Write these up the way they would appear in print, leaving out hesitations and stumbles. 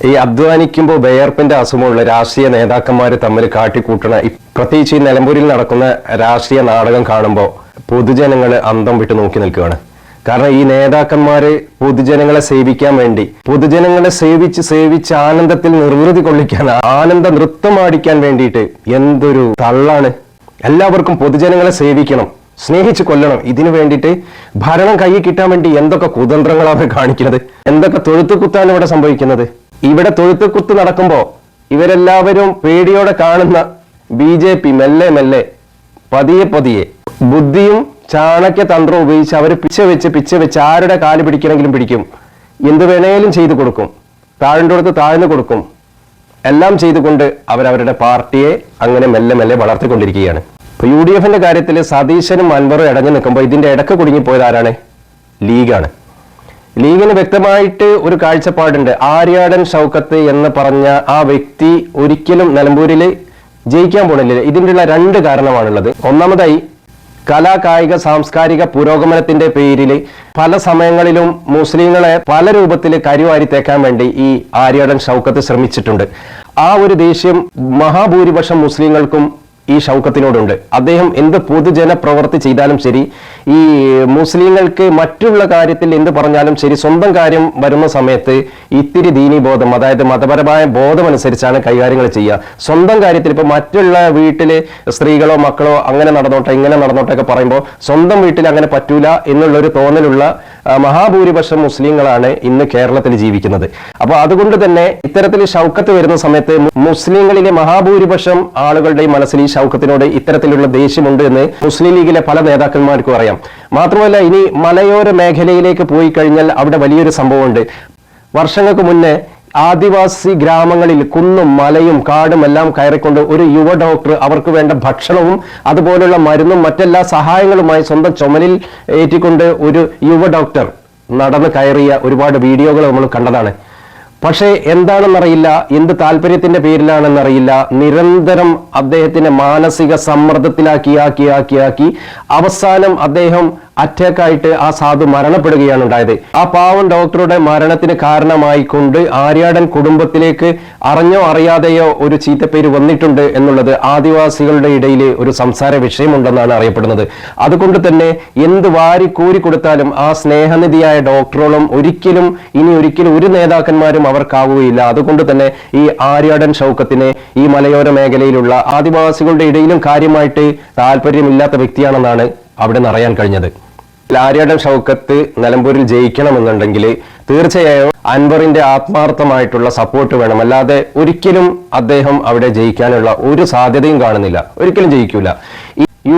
ഈ അധ്വാനിക്കുമ്പോൾ വിയർപ്പിന്റെ അസുഖമുള്ള രാഷ്ട്രീയ നേതാക്കന്മാർ തമ്മിൽ കാട്ടിക്കൂട്ടണ പ്രത്യേകിച്ച് ഈ നിലമ്പൂരിൽ നടക്കുന്ന രാഷ്ട്രീയ നാടകം കാണുമ്പോൾ പൊതുജനങ്ങൾ അന്തം വിട്ട് നോക്കി നിൽക്കുകയാണ്. കാരണം ഈ നേതാക്കന്മാര് പൊതുജനങ്ങളെ സേവിക്കാൻ വേണ്ടി, പൊതുജനങ്ങളെ സേവിച്ച് ആനന്ദത്തിൽ നിർവൃതി കൊള്ളിക്കാൻ, ആനന്ദ നൃത്തമാടിക്കാൻ വേണ്ടിയിട്ട് എന്തൊരു തള്ളാണ്. എല്ലാവർക്കും പൊതുജനങ്ങളെ സേവിക്കണം, സ്നേഹിച്ചു കൊല്ലണം. ഇതിനു വേണ്ടിയിട്ട് ഭരണം കയ്യിൽ കിട്ടാൻ വേണ്ടി എന്തൊക്കെ കുതന്ത്രങ്ങളാണ് അവർ കാണിക്കുന്നത്, എന്തൊക്കെ തൊഴുത്തുകുത്താണ് ഇവിടെ സംഭവിക്കുന്നത്. ഇവിടെ തൊഴുത്തുകുത്ത് നടക്കുമ്പോ ഇവരെല്ലാവരും പേടിയോടെ കാണുന്ന BJP മെല്ലെ പതിയെ ബുദ്ധിയും ചാണക്യ തന്ത്രവും ഉപയോഗിച്ച് അവർ പിച്ച വെച്ച് ആരുടെ കാല് പിടിക്കണമെങ്കിലും പിടിക്കും, എന്ത് വേണേലും ചെയ്തു കൊടുക്കും, താഴ്ന്നോടത്ത് താഴ്ന്നു കൊടുക്കും. എല്ലാം ചെയ്തുകൊണ്ട് അവരവരുടെ പാർട്ടിയെ അങ്ങനെ മെല്ലെ വളർത്തിക്കൊണ്ടിരിക്കുകയാണ്. ഇപ്പൊ UDF കാര്യത്തിൽ സതീശനും അൻവറും ഇടഞ്ഞു നിൽക്കുമ്പോൾ ഇതിന്റെ ഇടക്ക് കുടുങ്ങിപ്പോയത് ആരാണ്? ലീഗാണ്. ലീഗിന് വ്യക്തമായിട്ട് ഒരു കാഴ്ചപ്പാടുണ്ട്. ആര്യാടൻ ഷൗക്കത്ത് എന്ന് പറഞ്ഞ ആ വ്യക്തി ഒരിക്കലും നിലമ്പൂരിൽ ജയിക്കാൻ പോണില്ല. ഇതിനുള്ള രണ്ട് കാരണമാണുള്ളത്. ഒന്നാമതായി കലാ കായിക സാംസ്കാരിക പുരോഗമനത്തിന്റെ പേരിൽ പല സമയങ്ങളിലും മുസ്ലിങ്ങളെ പല രൂപത്തിൽ കരിവാരി തേക്കാൻ വേണ്ടി ഈ ആര്യാടൻ ഷൗക്കത്ത് ശ്രമിച്ചിട്ടുണ്ട്. ആ ഒരു ദേഷ്യം മഹാഭൂരിപക്ഷം മുസ്ലിങ്ങൾക്കും ഈ ഷൗക്കത്തിനോടുണ്ട്. അദ്ദേഹം എന്ത് പൊതുജന പ്രവൃത്തി ചെയ്താലും ശരി, ഈ മുസ്ലിങ്ങൾക്ക് മറ്റുള്ള കാര്യത്തിൽ എന്ത് പറഞ്ഞാലും ശരി, സ്വന്തം കാര്യം വരുന്ന സമയത്ത് ഇത്തിരി ദീനീബോധം, അതായത് മതപരമായ ബോധം അനുസരിച്ചാണ് കൈകാര്യങ്ങൾ ചെയ്യുക. സ്വന്തം കാര്യത്തിൽ ഇപ്പൊ മറ്റുള്ള വീട്ടില് സ്ത്രീകളോ മക്കളോ അങ്ങനെ നടന്നോട്ടെ ഇങ്ങനെ നടന്നോട്ടെ ഒക്കെ പറയുമ്പോൾ സ്വന്തം വീട്ടിൽ അങ്ങനെ പറ്റൂല എന്നുള്ളൊരു തോന്നലുള്ള മഹാഭൂരിപക്ഷം മുസ്ലിങ്ങളാണ് ഇന്ന് കേരളത്തിൽ ജീവിക്കുന്നത്. അപ്പൊ അതുകൊണ്ട് തന്നെ ഇത്തരത്തിൽ ഷൗക്കത്ത് വരുന്ന സമയത്ത് മുസ്ലിങ്ങളിലെ മഹാഭൂരിപക്ഷം ആളുകളുടെയും മനസ്സിൽ ഈ ഷൗക്കത്തിനോട് ഇത്തരത്തിലുള്ള ദേഷ്യമുണ്ട് എന്ന് മുസ്ലിം ലീഗിലെ പല നേതാക്കന്മാർക്കും അറിയാം. മാത്രമല്ല, ഇനി മലയോര മേഖലയിലേക്ക് പോയി കഴിഞ്ഞാൽ അവിടെ വലിയൊരു സംഭവമുണ്ട്. വർഷങ്ങൾക്ക് മുന്നേ ആദിവാസി ഗ്രാമങ്ങളിൽ കുന്നും മലയും കാടും എല്ലാം കയറിക്കൊണ്ട് ഒരു യുവ ഡോക്ടർ അവർക്ക് വേണ്ട ഭക്ഷണവും അതുപോലുള്ള മരുന്നും മറ്റെല്ലാ സഹായങ്ങളുമായി സ്വന്തം ചുമലിൽ ഏറ്റിക്കൊണ്ട് ഒരു യുവ ഡോക്ടർ നടന്ന് കയറിയ ഒരുപാട് വീഡിയോകൾ നമ്മൾ കണ്ടതാണ്. പക്ഷേ എന്താണെന്നറിയില്ല, എന്ത് താല്പര്യത്തിന്റെ പേരിലാണെന്നറിയില്ല, നിരന്തരം അദ്ദേഹത്തിനെ മാനസിക സമ്മർദ്ദത്തിലാക്കി അവസാനം അദ്ദേഹം അറ്റാക്കായിട്ട് ആ സാധു മരണപ്പെടുകയാണ് ഉണ്ടായത്. ആ പാവം ഡോക്ടറുടെ മരണത്തിന് കാരണമായിക്കൊണ്ട് ആര്യാടൻ കുടുംബത്തിലേക്ക് അറിഞ്ഞോ അറിയാതെയോ ഒരു ചീത്തപ്പേര് വന്നിട്ടുണ്ട് എന്നുള്ളത് ആദിവാസികളുടെ ഇടയിൽ ഒരു സംസാര വിഷയമുണ്ടെന്നാണ് അറിയപ്പെടുന്നത്. അതുകൊണ്ട് തന്നെ എന്ത് വാരിക്കൂരി കൊടുത്താലും ആ സ്നേഹനിധിയായ ഡോക്ടറോളം ഒരിക്കലും ഒരു നേതാക്കന്മാരും അവർക്കാവുകയില്ല. അതുകൊണ്ട് തന്നെ ഈ ആര്യാടൻ ഷൗക്കത്തിനെ ഈ മലയോര മേഖലയിലുള്ള ആദിവാസികളുടെ ഇടയിലും കാര്യമായിട്ട് താല്പര്യമില്ലാത്ത വ്യക്തിയാണെന്നാണ് അവിടെ നിന്ന് അറിയാൻ കഴിഞ്ഞത്. ആര്യാടൻ ഷൗക്കത്ത് നിലമ്പൂരിൽ ജയിക്കണമെന്നുണ്ടെങ്കിൽ തീർച്ചയായും അൻവറിന്റെ ആത്മാർത്ഥമായിട്ടുള്ള സപ്പോർട്ട് വേണം. അല്ലാതെ ഒരിക്കലും അദ്ദേഹം അവിടെ ജയിക്കാനുള്ള ഒരു സാധ്യതയും കാണുന്നില്ല. ഒരിക്കലും ജയിക്കൂല.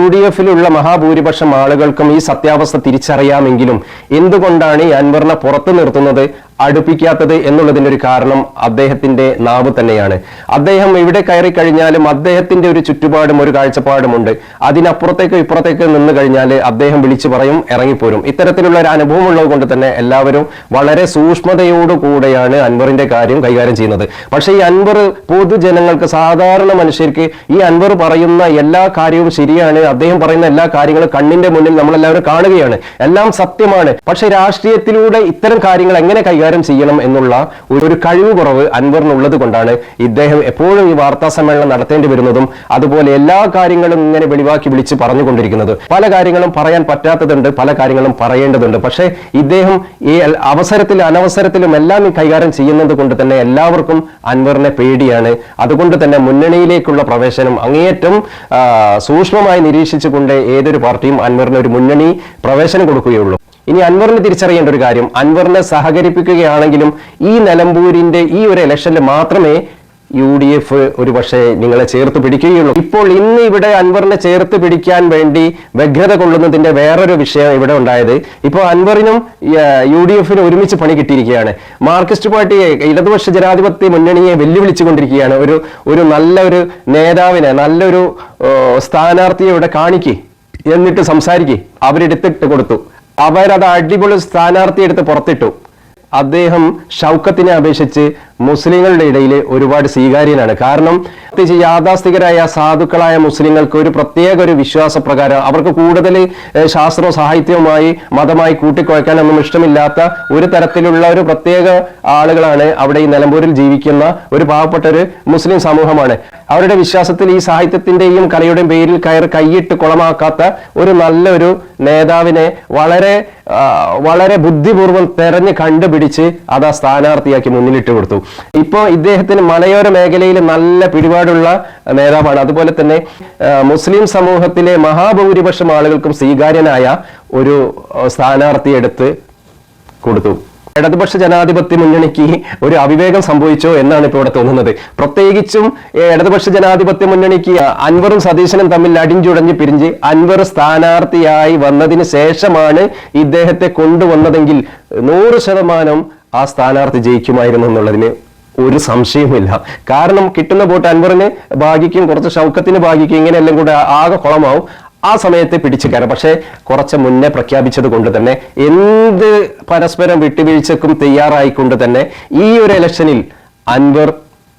UDF-ലുള്ള മഹാഭൂരിപക്ഷം ആളുകൾക്കും ഈ സത്യാവസ്ഥ തിരിച്ചറിയാമെങ്കിലും എന്തുകൊണ്ടാണ് ഈ അൻവറിനെ പുറത്തു നിർത്തുന്നത്, അടുപ്പിക്കാത്തത് എന്നുള്ളതിന്റെ ഒരു കാരണം അദ്ദേഹത്തിന്റെ നാവ് തന്നെയാണ്. അദ്ദേഹം ഇവിടെ കയറി കഴിഞ്ഞാലും അദ്ദേഹത്തിന്റെ ഒരു ചുറ്റുപാടും ഒരു കാഴ്ചപ്പാടുമുണ്ട്. അതിനപ്പുറത്തേക്ക് ഇപ്പുറത്തേക്ക് നിന്ന് കഴിഞ്ഞാൽ അദ്ദേഹം വിളിച്ചു പറയും, ഇറങ്ങിപ്പോരും. ഇത്തരത്തിലുള്ള ഒരു അനുഭവം ഉള്ളത് കൊണ്ട് തന്നെ എല്ലാവരും വളരെ സൂക്ഷ്മതയോടുകൂടെയാണ് അൻവറിന്റെ കാര്യം കൈകാര്യം ചെയ്യുന്നത്. പക്ഷെ ഈ അൻവർ പൊതുജനങ്ങൾക്ക്, സാധാരണ മനുഷ്യർക്ക് ഈ അൻവർ പറയുന്ന എല്ലാ കാര്യവും ശരിയാണ്, അദ്ദേഹം പറയുന്ന എല്ലാ കാര്യങ്ങളും കണ്ണിന്റെ മുന്നിൽ നമ്മളെല്ലാവരും കാണുകയാണ്, എല്ലാം സത്യമാണ്. പക്ഷെ രാഷ്ട്രീയത്തിലൂടെ ഇത്തരം കാര്യങ്ങൾ എങ്ങനെ കൈകാര്യം ചെയ്യണം എന്നുള്ള ഒരു കഴിവ് കുറവ് അൻവറിനുള്ളത് കൊണ്ടാണ് ഇദ്ദേഹം എപ്പോഴും ഈ വാർത്താ സമ്മേളനം നടത്തേണ്ടി വരുന്നതും അതുപോലെ എല്ലാ കാര്യങ്ങളും ഇങ്ങനെ വെളിവാക്കി വിളിച്ച് പറഞ്ഞുകൊണ്ടിരിക്കുന്നത്. പല കാര്യങ്ങളും പറയാൻ പറ്റാത്തതുണ്ട്, പല കാര്യങ്ങളും പറയേണ്ടതുണ്ട്. പക്ഷേ ഇദ്ദേഹം ഈ അവസരത്തിലും അനവസരത്തിലും എല്ലാം കൈകാര്യം ചെയ്യുന്നത് കൊണ്ട് തന്നെ എല്ലാവർക്കും അൻവറിനെ പേടിയാണ്. അതുകൊണ്ട് തന്നെ മുന്നണിയിലേക്കുള്ള പ്രവേശനം അങ്ങേയറ്റം സൂക്ഷ്മമായി നിരീക്ഷിച്ചുകൊണ്ട് ഏതൊരു പാർട്ടിയും അൻവറിന് ഒരു മുന്നണി പ്രവേശനം കൊടുക്കുകയുള്ളൂ. ഇനി അൻവറിന് തിരിച്ചറിയേണ്ട ഒരു കാര്യം, അൻവറിനെ സഹകരിപ്പിക്കുകയാണെങ്കിലും ഈ നിലമ്പൂരിന്റെ ഈ ഒരു ഇലക്ഷനിൽ മാത്രമേ UDF ഒരു പക്ഷേ നിങ്ങളെ ചേർത്ത് പിടിക്കുകയുള്ളൂ. ഇപ്പോൾ ഇന്ന് ഇവിടെ അൻവറിനെ ചേർത്ത് പിടിക്കാൻ വേണ്ടി വ്യഗ്രത കൊള്ളുന്നതിന്റെ വേറൊരു വിഷയം ഇവിടെ ഉണ്ടായത്, ഇപ്പോൾ അൻവറിനും UDF-നും ഒരുമിച്ച് പണി കിട്ടിയിരിക്കുകയാണ്. മാർക്സിസ്റ്റ് പാർട്ടിയെ, ഇടതുപക്ഷ ജനാധിപത്യ മുന്നണിയെ വെല്ലുവിളിച്ചുകൊണ്ടിരിക്കുകയാണ്. ഒരു നല്ലൊരു നേതാവിനെ, നല്ലൊരു സ്ഥാനാർത്ഥിയെ ഇവിടെ കാണിക്ക്, എന്നിട്ട് സംസാരിക്ക്. അവരെടുത്തിട്ട് കൊടുത്തു. അവരത് അടിപൊളി സ്ഥാനാർത്ഥി എടുത്ത് പുറത്തിട്ടു. അദ്ദേഹം ഷൗക്കത്തിനെ അപേക്ഷിച്ച് മുസ്ലിങ്ങളുടെ ഇടയിൽ ഒരുപാട് സ്വീകാര്യനാണ്. കാരണം പ്രത്യേകിച്ച് യാഥാസ്ഥികരായ സാധുക്കളായ മുസ്ലിങ്ങൾക്ക് ഒരു പ്രത്യേക ഒരു വിശ്വാസപ്രകാരം അവർക്ക് കൂടുതൽ ശാസ്ത്രവും സാഹിത്യവുമായി മതമായി കൂട്ടിക്കുഴയ്ക്കാനൊന്നും ഇഷ്ടമില്ലാത്ത ഒരു തരത്തിലുള്ള ഒരു പ്രത്യേക ആളുകളാണ് അവിടെ ഈ നിലമ്പൂരിൽ ജീവിക്കുന്ന ഒരു പാവപ്പെട്ട ഒരു മുസ്ലിം സമൂഹമാണ്. അവരുടെ വിശ്വാസത്തിൽ ഈ സാഹിത്യത്തിന്റെയും കലയുടെയും പേരിൽ കൈയിട്ട് കുളമാക്കാത്ത ഒരു നല്ലൊരു നേതാവിനെ വളരെ ബുദ്ധിപൂർവ്വം തെരഞ്ഞ് കണ്ടുപിടിച്ച് അത് ആ സ്ഥാനാർത്ഥിയാക്കി മുന്നിലിട്ട് കൊടുത്തു. ഇപ്പോ ഇദ്ദേഹത്തിന് മലയോര മേഖലയിൽ നല്ല പിടിപാടുള്ള നേതാവാണ്. അതുപോലെ തന്നെ മുസ്ലിം സമൂഹത്തിലെ മഹാഭൂരിപക്ഷം ആളുകൾക്കും സ്വീകാര്യനായ ഒരു സ്ഥാനാർത്ഥി എടുത്ത് കൊടുത്തു. ഇടതുപക്ഷ ജനാധിപത്യ മുന്നണിക്ക് ഒരു അവിവേകം സംഭവിച്ചോ എന്നാണ് ഇപ്പോൾ ഇവിടെ തോന്നുന്നത്. പ്രത്യേകിച്ചും ഇടതുപക്ഷ ജനാധിപത്യ മുന്നണിക്ക് അൻവറും സതീശനും തമ്മിൽ അടിഞ്ചുടഞ്ഞ് പിരിഞ്ഞ് അൻവർ സ്ഥാനാർത്ഥിയായി വന്നതിന് ശേഷമാണ് ഇദ്ദേഹത്തെ കൊണ്ടുവന്നതെങ്കിൽ 100% ആ സ്ഥാനാർത്ഥി ജയിക്കുമായിരുന്നു എന്നുള്ളതിന് ഒരു സംശയമില്ല. കാരണം കിട്ടുന്ന വോട്ട് അൻവറിന് ഭാഗിക്കും, കുറച്ച് ഷൗക്കത്തിന് ഭാഗിക്കും, ഇങ്ങനെയെല്ലാം കൂടെ ആകെ കുളമാവും. ആ സമയത്ത് പിടിച്ചു കയറാം. പക്ഷെ കുറച്ച് മുന്നേ പ്രഖ്യാപിച്ചത് കൊണ്ട് തന്നെ എന്ത് പരസ്പരം വിട്ടുവീഴ്ചക്കും തയ്യാറായിക്കൊണ്ട് തന്നെ ഈ ഒരു ഇലക്ഷനിൽ അൻവർ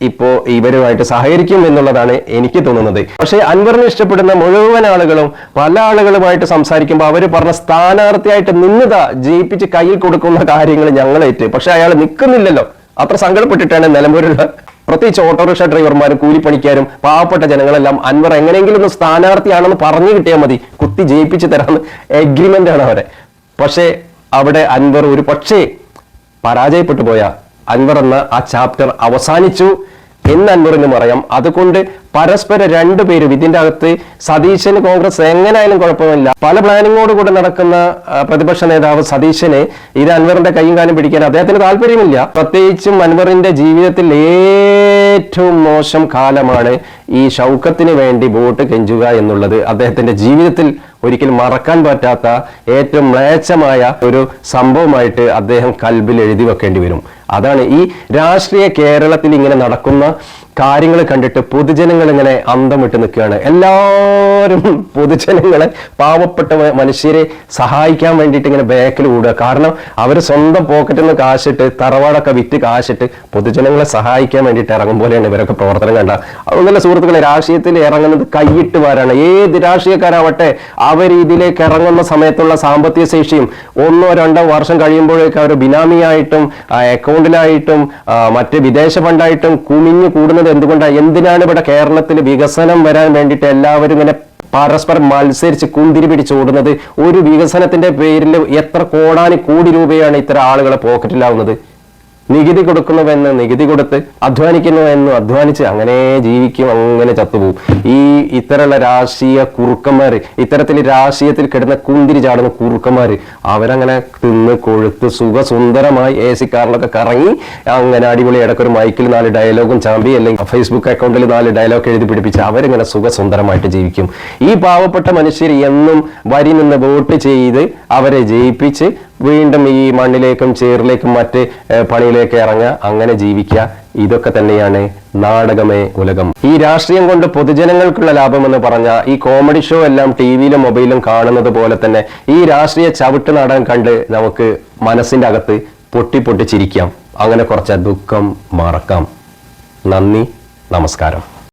ഇപ്പോ ഇവരുമായിട്ട് സഹകരിക്കും എന്നുള്ളതാണ് എനിക്ക് തോന്നുന്നത്. പക്ഷെ അൻവറിനെ ഇഷ്ടപ്പെടുന്ന മുഴുവൻ ആളുകളും പല ആളുകളുമായിട്ട് സംസാരിക്കുമ്പോൾ അവർ പറഞ്ഞ സ്ഥാനാർത്ഥിയായിട്ട് നിന്നതാ ജയിപ്പിച്ച് കയ്യിൽ കൊടുക്കുന്ന കാര്യങ്ങൾ ഞങ്ങളേറ്റ്. പക്ഷെ അയാൾ നിൽക്കുന്നില്ലല്ലോ. അത്ര സങ്കടപ്പെട്ടിട്ടാണ് നിലമ്പൂരുള്ള പ്രത്യേകിച്ച് ഓട്ടോറിക്ഷ ഡ്രൈവർമാരും കൂലിപ്പണിക്കാരും പാവപ്പെട്ട ജനങ്ങളെല്ലാം അൻവർ എങ്ങനെയെങ്കിലും ഒന്ന് സ്ഥാനാർത്ഥിയാണെന്ന് പറഞ്ഞു കിട്ടിയാൽ മതി, കുത്തി ജയിപ്പിച്ച് തരാമെന്ന് എഗ്രിമെന്റ് ആണ് അവരെ. പക്ഷേ അവിടെ അൻവർ ഒരു പക്ഷേ പരാജയപ്പെട്ടു പോയ അൻവർ എന്ന ആ ചാപ്റ്റർ അവസാനിച്ചു എന്ന് അൻവറിനും അറിയാം. അതുകൊണ്ട് പരസ്പരം രണ്ടുപേരും ഇതിന്റെ അകത്ത് സതീശന് കോൺഗ്രസ് എങ്ങനെയായാലും കുഴപ്പമില്ല. പല പ്ലാനിങ്ങോട് കൂടെ നടക്കുന്ന പ്രതിപക്ഷ നേതാവ് സതീശന് ഇത് അൻവറിന്റെ കൈയും കാലും പിടിക്കാൻ അദ്ദേഹത്തിന് താല്പര്യമില്ല. പ്രത്യേകിച്ചും അൻവറിന്റെ ജീവിതത്തിൽ ഏറ്റവും മോശം കാലമാണ് ഈ ഷൗക്കത്തിന് വേണ്ടി വോട്ട് കെഞ്ചുക എന്നുള്ളത്. അദ്ദേഹത്തിന്റെ ജീവിതത്തിൽ ഒരിക്കലും മറക്കാൻ പറ്റാത്ത ഏറ്റവും മ്ലേച്ഛമായ ഒരു സംഭവമായിട്ട് അദ്ദേഹം കൽബിൽ എഴുതി വെക്കേണ്ടി വരും. അതാണ് ഈ രാഷ്ട്രീയ കേരളത്തിൽ ഇങ്ങനെ നടക്കുന്ന കാര്യങ്ങൾ കണ്ടിട്ട് പൊതുജനങ്ങൾ ഇങ്ങനെ അന്തം വിട്ട് നിൽക്കുകയാണ്. എല്ലാവരും പൊതുജനങ്ങളെ, പാവപ്പെട്ട മനുഷ്യരെ സഹായിക്കാൻ വേണ്ടിയിട്ട് ഇങ്ങനെ ബാക്കിൽ കൂടുക. കാരണം അവർ സ്വന്തം പോക്കറ്റിൽ നിന്ന് കാശിട്ട് തറവാടൊക്കെ വിറ്റ് കാശിട്ട് പൊതുജനങ്ങളെ സഹായിക്കാൻ വേണ്ടിയിട്ട് ഇറങ്ങും പോലെയാണ് ഇവരൊക്കെ പ്രവർത്തനം കണ്ട. അതുപോലെ സുഹൃത്തുക്കളെ, രാഷ്ട്രീയത്തിൽ ഇറങ്ങുന്നത് കൈയിട്ട് വരാണ്. ഏത് രാഷ്ട്രീയക്കാരാവട്ടെ അവർ ഇതിലേക്ക് ഇറങ്ങുന്ന സമയത്തുള്ള സാമ്പത്തിക ശേഷിയും 1-2 വർഷം കഴിയുമ്പോഴേക്ക് അവർ ബിനാമിയായിട്ടും അക്കൗണ്ടിലായിട്ടും മറ്റ് വിദേശ ഫണ്ടായിട്ടും കുമിഞ്ഞു കൂടുന്നത് എന്തിനാണ് ഇവിടെ കേരളത്തിൽ വികസനം വരാൻ വേണ്ടിയിട്ട് എല്ലാവരും ഇങ്ങനെ പരസ്പരം മത്സരിച്ച് കുന്തിരി പിടിച്ചോടുന്നത്? ഒരു വികസനത്തിന്റെ പേരിൽ എത്ര കോടി രൂപയാണ് ഇത്തരം ആളുകളെ പോക്കറ്റിലാവുന്നത്? നികുതി കൊടുക്കുന്നുവെന്ന് നികുതി കൊടുത്ത്, അധ്വാനിക്കുന്നുവെന്ന് അധ്വാനിച്ച് അങ്ങനെ ജീവിക്കും, അങ്ങനെ ചത്തുപോകും. ഇത്തരമുള്ള രാഷ്ട്രീയ കുറുക്കന്മാര്, ഇത്തരത്തിൽ രാഷ്ട്രീയത്തിൽ കിടന്ന കുന്തിരി ചാടുന്ന കുറുക്കന്മാര്, അവരങ്ങനെ തിന്ന് കൊഴുത്ത് സുഖസുന്ദരമായി AC കാറിലൊക്കെ കറങ്ങി അങ്ങനെ അടിപൊളി ഇടക്കൊരു മൈക്കിൽ 4 ഡയലോഗും ചാമ്പി, അല്ലെങ്കിൽ ഫേസ്ബുക്ക് അക്കൗണ്ടിൽ 4 ഡയലോഗ് എഴുതി പിടിപ്പിച്ച് അവരിങ്ങനെ സുഖസുന്ദരമായിട്ട് ജീവിക്കും. ഈ പാവപ്പെട്ട മനുഷ്യർ എന്നും വരി നിന്ന് വോട്ട് ചെയ്ത് അവരെ ജയിപ്പിച്ച് വീണ്ടും ഈ മണ്ണിലേക്കും ചേറിലേക്കും മറ്റ് പണിയിലേക്ക് ഇറങ്ങുക, അങ്ങനെ ജീവിക്കുക. ഇതൊക്കെ തന്നെയാണ് നാടകമേ ഉലകം. ഈ രാഷ്ട്രീയം കൊണ്ട് പൊതുജനങ്ങൾക്കുള്ള ലാഭം എന്ന് പറഞ്ഞ ഈ കോമഡി ഷോ എല്ലാം ടിവിയിലും മൊബൈലും കാണുന്നത് പോലെ തന്നെ ഈ രാഷ്ട്രീയ ചവിട്ട് നാടകം കണ്ട് നമുക്ക് മനസ്സിന്റെ അകത്ത് പൊട്ടി ചിരിക്കാം. അങ്ങനെ കുറച്ച് ദുഃഖം മറക്കാം. നന്ദി, നമസ്കാരം.